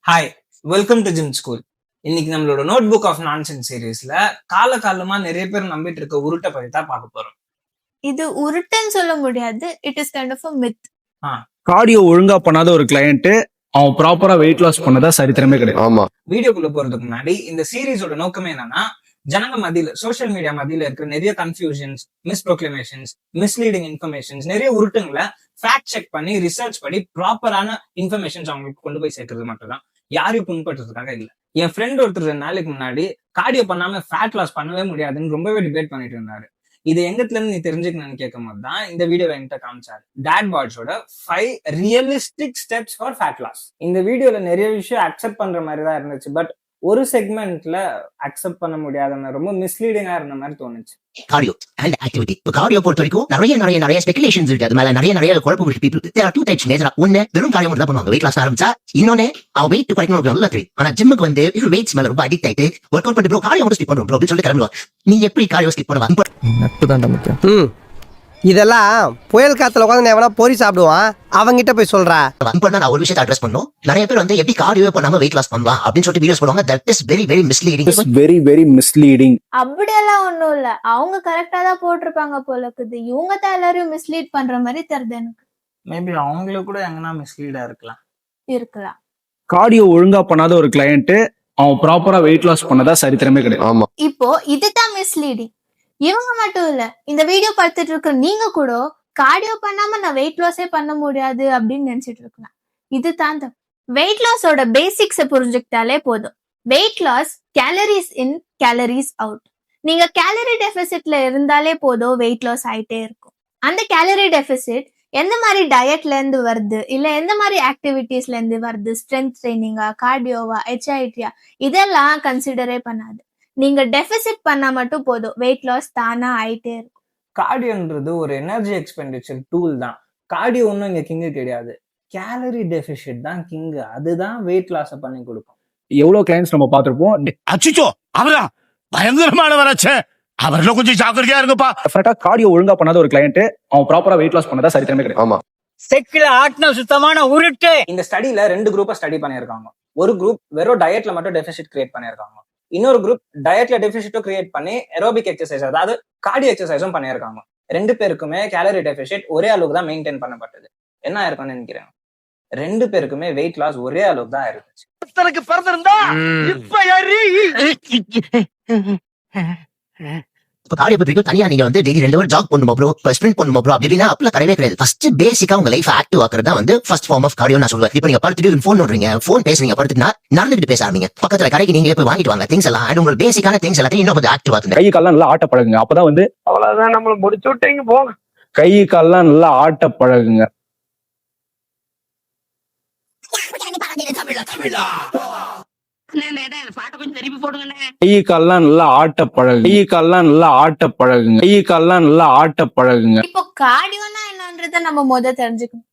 Hi, welcome to gym school. இன்னைக்கு நம்மளோட note book of nonsense சீரீஸ்ல காலமா நிறைய பேர் நம்பிட்டு இருக்க உருட்டை பத்தி தான் பார்க்க போறோம். இது உருட்டுன்னு சொல்ல முடியாது. It is kind of a myth. Cardio ஒழுங்கா பண்ணாத ஒரு கிளையண்ட் அவன் ப்ராப்பரா வெயிட் லாஸ் பண்ணதா சரித்திரமே கிடையாது. ஆமா. வீடியோக்குள்ள போறதுக்கு முன்னாடி இந்த சீரீஸோட நோக்கமே என்னன்னா, ஜனங்க மத்தியில சோசியல் மீடியா மத்தியில இருக்கிற நிறைய கன்ஃபியூஷன்ஸ், மிஸ்ப்ரோக்ளமேஷன்ஸ், மிஸ்லீடிங் இன்ஃபர்மேஷன்ஸ், நிறைய உருட்டுங்களை ஃபேக்ட் செக் பண்ணி ரிசர்ச் பண்ணி ப்ராப்பரான இன்ஃபர்மேஷன்ஸ் அவங்களுக்கு கொண்டு போய் சேர்க்கறது மட்டும் தான், யாரையும் புண்படுறதுக்காக இல்ல. என் ஃப்ரெண்ட் ஒருத்தர் 2 நாளைக்கு முன்னாடி கார்டியோ பண்ணாம ஃபேட் லாஸ் பண்ணவே முடியாதுன்னு ரொம்பவே டிபேட் பண்ணிட்டு இருந்தாரு. இது எங்கத்துல இருந்து நீ தெரிஞ்சுக்கணும்னு கேட்கும் போது தான் இந்த வீடியோ என்கிட்ட காமிச்சாரு. டேட் பாட்ஸோட 5 realistic steps for fat loss. இந்த வீடியோல நிறைய விஷயம் அக்செப்ட் பண்ற மாதிரி தான் இருந்துச்சு. பட் ஒரு செக்மெண்ட்ல அக்செப்ட் பண்ண முடியாத ரொம்ப மிஸ்லீடிங்கா இருந்த மாதிரி தோணுச்சு. Cardio and activity. இப்போ கார்டியோ பொறுத்த வரைக்கும் நிறைய ஸ்பெகுலேஷன்ஸ் இருக்கு. அது மேல நிறைய குழப்பம் பீப்புள். தேர் ஆர் 2 டைப்ஸ் மேஜரா. ஒன்னு வெறும் கார்டியோ மட்டும் தான் பண்ணுவாங்க வெயிட் லாஸ் ஆரம்பிச்சா. இன்னொன்னு அவன் வெயிட் குறைக்கணும் நல்லா தெரியும். ஆனா ஜிம்முக்கு வந்து வெயிட்ஸ் மேல ரொம்ப அடிக்ட் ஆயிட்டு ஒர்க் அவுட் பண்ணி ப்ரோ கார்டியோ மட்டும் ஸ்கிப் பண்ணுவோம் ப்ரோ அப்படின்னு சொல்லிட்டு கிளம்புவாங்க. நீ எப்படி கார்டியோ ஸ்கிப் பண்ணுவா? நட்புதான் முக்கியம். இதெல்லாம் புயல் காத்துல உட்காந்து எவனா பொறி சாப்பிடுவான், அவங்கிட்ட போய் சொல்றா. நான் ஒரு விஷயத்தை அட்ரஸ் பண்ணோம். நிறைய பேர் வந்து எப்படி கார்டியோ பண்ணாம வெயிட் லாஸ் பண்ணலாம் அப்படின்னு சொல்லிட்டு வீடியோஸ் போடுவாங்க. That is very very misleading. Very misleading. அப்படியெல்லாம் ஒண்ணும் இல்ல. அவங்க கரெக்டா தான் போட்டிருப்பாங்க போல இருக்குது. இவங்க தான் எல்லாரையும் மிஸ்லீட் பண்ற மாதிரி தெரியுது எனக்கு. மேபி அவங்களுக்கு கூட எங்கன்னா மிஸ்லீடா இருக்கலாம். கார்டியோ ஒழுங்கா பண்ணாத ஒரு கிளையண்ட் அவன் ப்ராப்பரா வெயிட் லாஸ் பண்ணதா சரித்திரமே கிடையாது. ஆமா. இப்போ இதுதான் மிஸ்லீடிங். இவங்க மட்டும் இல்ல, இந்த வீடியோ பார்த்துட்டு இருக்க நீங்க கூட கார்டியோ பண்ணாம நான் வெயிட் லாஸே பண்ண முடியாது அப்படின்னு நினைச்சிட்டு இருக்கலாம். இதுதான் வெயிட் லாஸோட பேசிக்ஸை புரிஞ்சுக்கிட்டாலே போதும். Weight loss calories in calories out. நீங்க கேலரி டெபிசிட்ல இருந்தாலே போதும் வெயிட் லாஸ் ஆயிட்டே இருக்கும். அந்த கேலரி டெபிசிட் எந்த மாதிரி டயட்ல இருந்து வருது, இல்ல எந்த மாதிரி ஆக்டிவிட்டிஸ்ல இருந்து வருது, ஸ்ட்ரென்த் ட்ரைனிங்கா, கார்டியோவா, HIIT இதெல்லாம் கன்சிடரே பண்ணாது. நீங்க டெபிசிட் பண்ணா மட்டும் போதும் வெயிட் லாஸ் தானா ஆயிட்டே இருக்கும். கார்டியோன்றது ஒரு எனர்ஜி எக்ஸ்பெண்டிச்சர் டூல் தான். கார்டியோ ஒன்றும் இங்க கிங்கு கிடையாது. கேலரி டெபிசிட் தான் கிங்கு. அதுதான் வெயிட் லாஸை பண்ணி கொடுக்கும். எவ்வளவு கிளைண்ட்ஸ் நம்ம பார்த்திருப்போம். அச்சிச்சோ அவரா பயங்கரமானவராச்சே, அவர்ல கொஞ்சம் ஜாக்கிரதையா இருங்கப்பா. டெஃபினட்டா கார்டியோ ஒழுங்கா பண்ணாத ஒரு கிளையண்ட் அவன் ப்ராப்பரா வெயிட் லாஸ் பண்ணதா சரித்திரமே கிடையாது. ஆமா. செக்கில ஆட்டின சுத்தமான உருட்டு. இந்த ஸ்டடில 2 குரூப்பா ஸ்டடி பண்ணியிருக்காங்க. ஒரு குரூப் வெறும் டயட்ல மட்டும் டெபிசிட் கிரியேட் பண்ணியிருக்காங்க. இன்னொரு குரூப் டயட்ல டெபிசிட்டும் கிரியேட் பண்ணி ஏரோபிக் எக்ஸசைஸ், அதாவது கார்டியோ எக்ஸசைஸும் பண்ணியிருக்காங்க. 2 பேருக்குமே கேலரி டெபிசிட் ஒரே அளவுக்கு தான் மெயின்டைன் பண்ணப்பட்டது. என்ன ஆயிருக்கும்னு நினைக்கிறேன், 2 பேருக்குமே வெயிட் லாஸ் ஒரே அளவுக்கு தான் இருந்துச்சு. பிறந்திருந்தா இப்ப யாரு இப்போ கார்டியோ பத்தி தனியா நீங்க வந்து டெய்லி 2 hour ஜாக் பண்ணுமா ப்ரோ, ஸ்ப்ரிண்ட் பண்ணுமா ப்ரோ அப்படின்னா அப்பெல்லாம் கிடையவே கிடையாது. ஃபர்ஸ்ட் பேசிக்கா உங்க லைஃப் ஆக்டிவ் ஆக்குறதா வந்து ஃபர்ஸ்ட் ஃபார்ம் ஆஃப் கார்டியோ நான் சொல்லுவேன். இப்போ நீங்க படுத்துட்டு ஃபோன் நோடுறீங்க, ஃபோன் பேசுறீங்க, படுத்துனா நடந்துட்டு பேச ஆரம்பிங்க. பக்கத்துல கடைக்கு நீங்க போய் வாங்கிட்டு வாங்க திங்ஸ் எல்லாம். அண்ட் உங்களுக்கு பேசிக்கான திங்ஸ் எல்லாத்தையும் இன்னும் கொஞ்சம் ஆக்டிவ் ஆகுங்க. கை கால்லாம் நல்லா ஆட்ட பழகுங்க. அப்பதான் வந்து அவ்வளவுதான் நம்மள முடிச்சு விட்டீங்க போங்க. கை கால்லாம் நல்லா ஆட்ட பழகுங்க. கை கால்லாம் நல்லா ஆட்ட பழகுங்க. கை கால்லாம் நல்லா ஆட்ட பழகுங்க. கை கால்லாம் நல்லா ஆட்ட பழகுங்க. இப்போ கார்டியோனா என்னன்றதை நம்ம தெரிஞ்சுக்கணும்.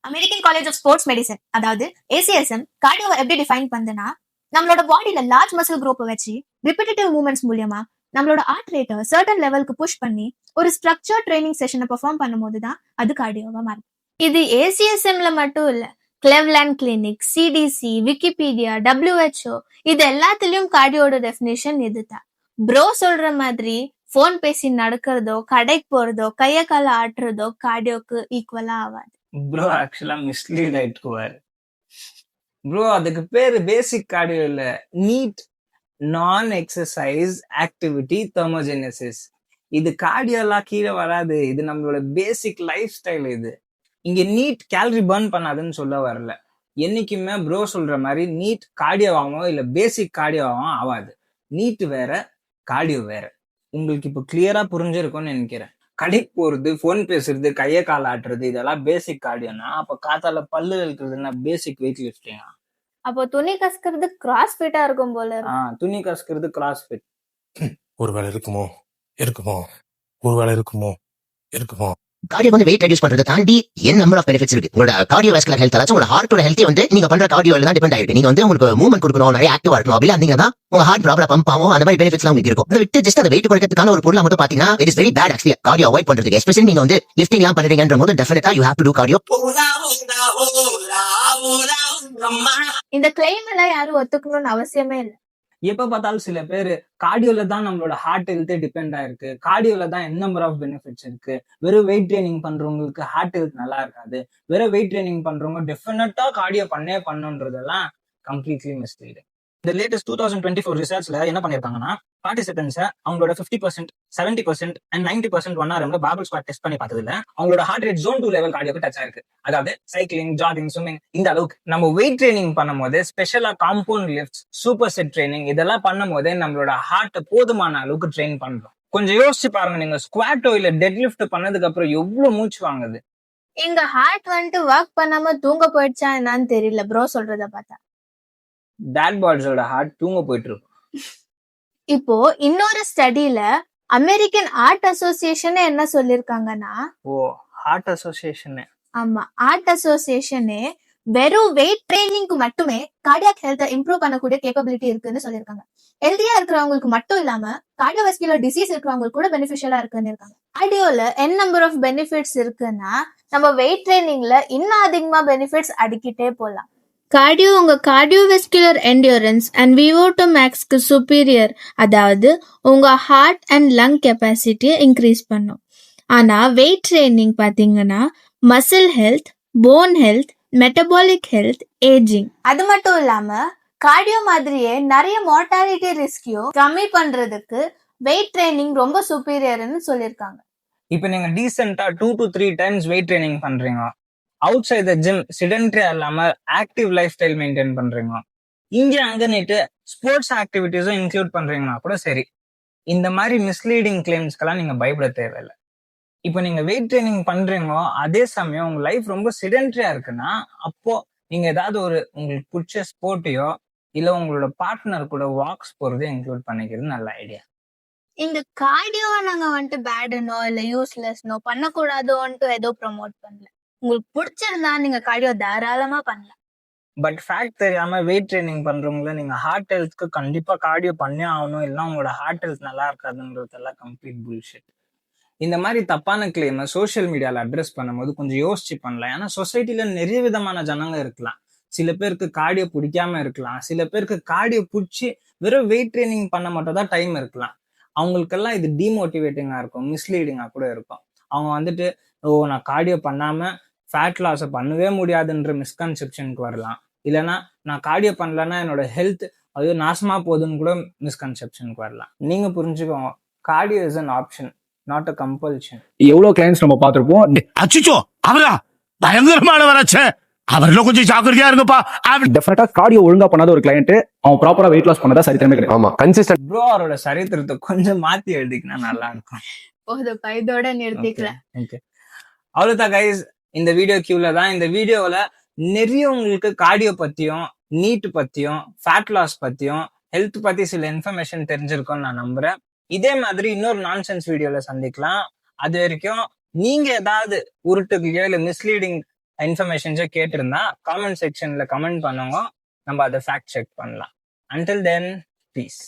American College of Sports Medicine, அதாவது ACSM கார்டியோவை எப்படி டிஃபைன் பண்ணுதுன்னா, நம்மளோட பாடியில லார்ஜ் மசில் குரூப்பை வச்சு ரிப்பீட்டேட்டிவ் மூவ்மெண்ட்ஸ் மூலமா நம்மளோட ஹார்ட் ரேட்டை சர்டன் லெவலுக்கு புஷ் பண்ணி ஒரு ஸ்ட்ரக்சர் ட்ரைனிங் செஷனை பெர்ஃபார்ம் பண்ணும்போது தான் அது கார்டியோவா மாறும். இது ACSMல மட்டும் இல்ல, கிளெவ்லேண்ட் கிளினிக், CDC, விக்கிபீடியா, WHO இது எல்லாத்துலயும் கார்டியோட டெஃபினேஷன் இதுதான். ப்ரோ சொல்ற மாதிரி போன் பேசி நடக்கிறதோ, கடைக்கு போறதோ, கைய கால ஆட்டுறதோ கார்டியோக்கு ஈக்குவலா ஆகாது. ப்ரோ ஆக்சுவலா மிஸ்லீட் ஆயிட்டுக்குவாரு. ப்ரோ அதுக்கு பேரு பேசிக் கார்டியோ இல்ல, நீட் நான் எக்ஸசைஸ் ஆக்டிவிட்டி தெர்மோஜெனசிஸ். இது கார்டியோலாம் கீழே வராது. இது நம்மளோட பேசிக் லைஃப் ஸ்டைல். இது இங்க நீட் கேலரி பர்ன் பண்ணாதுன்னு சொல்ல வரல. என்னைக்குமே ப்ரோ சொல்ற மாதிரி நீட் கார்டியோவாகவும் இல்ல பேசிக் கார்டியோவாகவும் ஆகாது. நீட் வேற, கார்டியோ வேற. உங்களுக்கு இப்போ கிளியரா புரிஞ்சிருக்கும்னு நினைக்கிறேன். கடைக்கு போறது, போன் பேசுறது, கைய கால ஆட்டுறது இதெல்லாம் பேசிக் கார்டியோனா, அப்ப காத்தால பல்லு இருக்கிறதுனா பேசிக் வெயிட் லிஃப்டிங்கா? அப்போ துணி கசக்கிறது கிராஸ் ஃபிட்டா இருக்கும் போல. துணி கசக்கிறது கிராஸ் ஃபிட். ஒருவேளை இருக்குமோ இருக்குமோ ஒருவேளை இருக்குமோ இருக்குமோ கார்டியோ வந்து வெயிட் ரெடியூஸ் பண்றதை தாண்டி என் நம்பர் ஆஃப் பெனிஃபிட்ஸ் இருக்கு. உங்களோட கார்டியோ வாஸ்குலர் ஹெல்த் அதாவது உங்களோட ஹார்ட்டோட ஹெல்த் வந்து நீங்க பண்ற கார்டியோல தான் டிபெண்ட் ஆயிருக்கு. நீங்க வந்து உங்களுக்கு மூவ்மெண்ட் கொடுக்கணும், நிறைய ஆக்டிவா இருக்கணும், அப்படி இருந்தீங்கன்னா உங்க ஹார்ட் ப்ராப்ளம் பம்ப் ஆகும். அந்த மாதிரி பெனிஃபிட்ஸ் உங்களுக்கு இருக்கும். அதை விட்டு ஜஸ்ட் அந்த வெயிட் குறைக்கிறதுக்கான ஒரு பொருளை மட்டும் பாத்தீங்கன்னா it is very bad actually cardio avoid பண்றதுக்கு. எஸ்பெஷலி நீங்க வந்து லிஃப்டிங் எல்லாம் பண்றீங்கன்ற போது definitely you have to do cardio. இந்த கிளைம் எல்லாம் யாரும் ஒத்துக்கணும்னு அவசியமே இல்லை. எப்ப பார்த்தாலும் சில பேர் கார்டியோல தான் நம்மளோட ஹார்ட் ஹெல்த்தே டிபெண்ட் ஆயிருக்கு, கார்டியோல தான் என் நம்பர் ஆஃப் பெனிஃபிட்ஸ் இருக்கு, வெறும் வெயிட் ட்ரைனிங் பண்றவங்களுக்கு ஹார்ட் ஹெல்த் நல்லா இருக்காது, வெறும் வெயிட் ட்ரைனிங் பண்றவங்க டெஃபினட்டா கார்டியோ பண்ணுன்றதெல்லாம் கம்ப்ளீட்லி மிஸ்லீடிங். இந்த லேட்டஸ்ட் 2024 ரிசர்ச்ல என்ன பண்ணிருக்காங்கன்னா, பார்ட்டிசிபென்ட்ஸை அவங்களோட 50%, 70% அண்ட் 90% 1 hour பாபிள் ஸ்குவாட் டெஸ்ட் பண்ணி பார்த்ததுல அவங்களோட ஹார்ட் ரேட் zone 2 லெவல் கார்டியோக்கு டச் ஆயிருக்கு. அதாவது சைக்கிளிங், ஜாகிங், ஸ்விமிங் இந்த அளவுக்கு. நம்ம வெயிட் ட்ரைனிங் பண்ணும்போது ஸ்பெஷலா compound lifts, super set training இதெல்லாம் பண்ணும் போதே நம்மளோட ஹார்ட்டை போதுமான அளவுக்கு ட்ரெயின் பண்றோம். கொஞ்சம் யோசிச்சு பாருங்க, நீங்க ஸ்குவாட்டோ இல்ல டெட் லிஃப்ட் பண்ணதுக்கு அப்புறம் எவ்வளவு மூச்சு வாங்குது. எங்க ஹார்ட் வந்துட்டு ஒர்க் பண்ணாம தூங்க போயிடுச்சா என்னன்னு தெரியல ப்ரோ சொல்றத பார்த்தா. டேட் பாட்ஸோட ஹார்ட் தூங்க போயிட்டு இருக்கும். இப்போ இன்னொரு ஸ்டடியில அமெரிக்கன் ஹார்ட் அசோசியேஷன் என்ன சொல்லிருக்காங்கன்னா, ஓ ஹார்ட் அசோசியேஷன். ஆமா, ஹார்ட் அசோசியேஷனே வெறும் வெயிட் ட்ரைனிங்க்கு மட்டுமே கார்டியாக் ஹெல்த் இம்ப்ரூவ் பண்ணக்கூடிய கேப்பபிலிட்டி இருக்குன்னு சொல்லிருக்காங்க. ஹெல்தியா இருக்கிறவங்களுக்கு மட்டும் இல்லாம கார்டியோவாஸ்குலர் டிசீஸ் இருக்கிறவங்களுக்கு கூட பெனிஃபிஷியலா இருக்குன்னு இருக்காங்க. கார்டியோல என் நம்பர் ஆஃப் பெனிஃபிட்ஸ் இருக்குன்னா நம்ம வெயிட் ட்ரைனிங்ல இன்னும் அதிகமா பெனிஃபிட்ஸ் அடிக்கிட்டே போலாம். கார்டியோ உங்க கார்டியோவாஸ்குலர் என்டியூரன்ஸ் அண்ட் VO2 மேக்ஸ்க்கு சுப்பீரியர், அதாவது உங்க ஹார்ட் அண்ட் லங் கெப்பாசிட்டியை இன்க்ரீஸ் பண்ணும். ஆனா வெயிட் ட்ரைனிங் பாத்தீங்கன்னா muscle health, bone health, metabolic health, ageing, அது மட்டும் இல்லாம கார்டியோ மாதிரியே நிறைய மார்டாலிட்டி ரிஸ்கையும் கம்மி பண்றதுக்கு வெயிட் ட்ரைனிங் ரொம்ப சுப்பீரியர்னு சொல்லியிருக்காங்க. இப்ப நீங்க டீசென்டா 2 to 3 times வெயிட் ட்ரைனிங் பண்றீங்க, அவுட் சைட் த ஜிம் சிடென்ட்ரியா இல்லாம ஆக்டிவ் லைஃப் ஸ்டைல் மெயின்டைன் பண்றீங்க, இங்க அங்கன்னுட்டு ஸ்போர்ட்ஸ் ஆக்டிவிட்டிஸும் இன்க்ளூட் பண்றீங்கன்னா கூட சரி, இந்த மாதிரி மிஸ்லீடிங் கிளைம்ஸ்க்கெல்லாம் நீங்க பயப்பட தேவையில்லை. இப்போ நீங்க வெயிட் ட்ரைனிங் பண்றீங்க, அதே சமயம் உங்க லைஃப் ரொம்ப சிடென்ட்ரியா இருக்குன்னா அப்போ நீங்க ஏதாவது ஒரு உங்களுக்கு பிடிச்ச ஸ்போர்ட்டையோ இல்ல உங்களோட பார்ட்னர் கூட வாக்ஸ் போறதை இன்க்ளூட் பண்ணிக்கிறது நல்ல ஐடியா. இந்த கார்டியோவை நாங்க வந்துட்டு பேடுனோ இல்ல யூஸ்லெஸ்னோ பண்ணக்கூடாதோன்ட்டு ஏதோ ப்ரமோட் பண்ணல. உங்களுக்கு பிடிச்சிருந்தா நீங்க கார்டியோ தாராளமா பண்ணலாம். பட் ஃபேக்ட் தெரியாம வெயிட் ட்ரைனிங் பண்றவங்கள நீங்க ஹார்ட் ஹெல்த்க்கு கண்டிப்பா கார்டியோ பண்ணே ஆகணும், இல்லைன்னா உங்களோட ஹார்ட் ஹெல்த் நல்லா இருக்காதுன்றதெல்லாம் கம்ப்ளீட் புல்ஷிட். இந்த மாதிரி தப்பான கிளைமை சோஷியல் மீடியால அட்ரஸ் பண்ணும்போது கொஞ்சம் யோசிச்சு பண்ணலாம். ஏன்னா சொசைட்டில நிறைய விதமான ஜனங்க இருக்கலாம். சில பேருக்கு கார்டியோ பிடிக்காம இருக்கலாம், சில பேருக்கு கார்டியோ பிடிச்சி வெறும் வெயிட் ட்ரைனிங் பண்ண மட்டும் தான் டைம் இருக்கலாம். அவங்களுக்கெல்லாம் இது டிமோட்டிவேட்டிங்கா இருக்கும், மிஸ்லீடிங்கா கூட இருக்கும். அவங்க வந்துட்டு நான் கார்டியோ பண்ணாம ஃபேட் லாஸை பண்ணவே முடியாதுன்ற மிஸ்கன்செப்ஷனுக்கு வரலாம். இல்லைன்னா நான் கார்டியோ பண்ணலன்னா என்னோட ஹெல்த் அது நாசமா போகுதுன்னு கூட மிஸ்கன்செப்ஷனுக்கு வரலாம். நீங்க புரிஞ்சுக்கோங்க, cardio is an option, not a compulsion. எவ்வளவு கிளைண்ட்ஸ் நம்ம பார்த்திருப்போம். அச்சுச்சோ அவரா பயங்கரமானவராச்சே, அவர்ல கொஞ்சம் ஜாக்கிரதையா இருங்கப்பா. டெஃபினட்டா கார்டியோ ஒழுங்கா பண்ணாத ஒரு கிளையண்ட் அவன் ப்ராப்பரா வெயிட் லாஸ் பண்ணதா சரித்திரமே கிடையாது. ஆமா, கன்சிஸ்டன்ட். ப்ரோ அவரோட சரித்திரத்தை கொஞ்சம் மாத்தி எழுதிக்கினா நல்லா இருக்கும். போதும், இதோட நிறுத்திக்கலாம். அவ்வளவுதான் கைஸ், இந்த வீடியோ கியூல தான். இந்த வீடியோல நிறைய உங்களுக்கு கார்டியோ பத்தியும், நீட் பத்தியும், ஃபேட் லாஸ் பத்தியும், ஹெல்த் பத்தி சில இன்ஃபர்மேஷன் தெரிஞ்சிருக்கும்னு நான் நம்புறேன். இதே மாதிரி இன்னொரு நான்சென்ஸ் வீடியோல சந்திக்கலாம். அது வரைக்கும் நீங்க ஏதாவது உருட்டுகளையோ இல்ல மிஸ்லீடிங் இன்ஃபர்மேஷன்ஸோ கேட்டிருந்தா காமெண்ட் செக்ஷன்ல கமெண்ட் பண்ணுங்க, நம்ம அதை ஃபேக்ட் செக் பண்ணலாம். Until then, peace.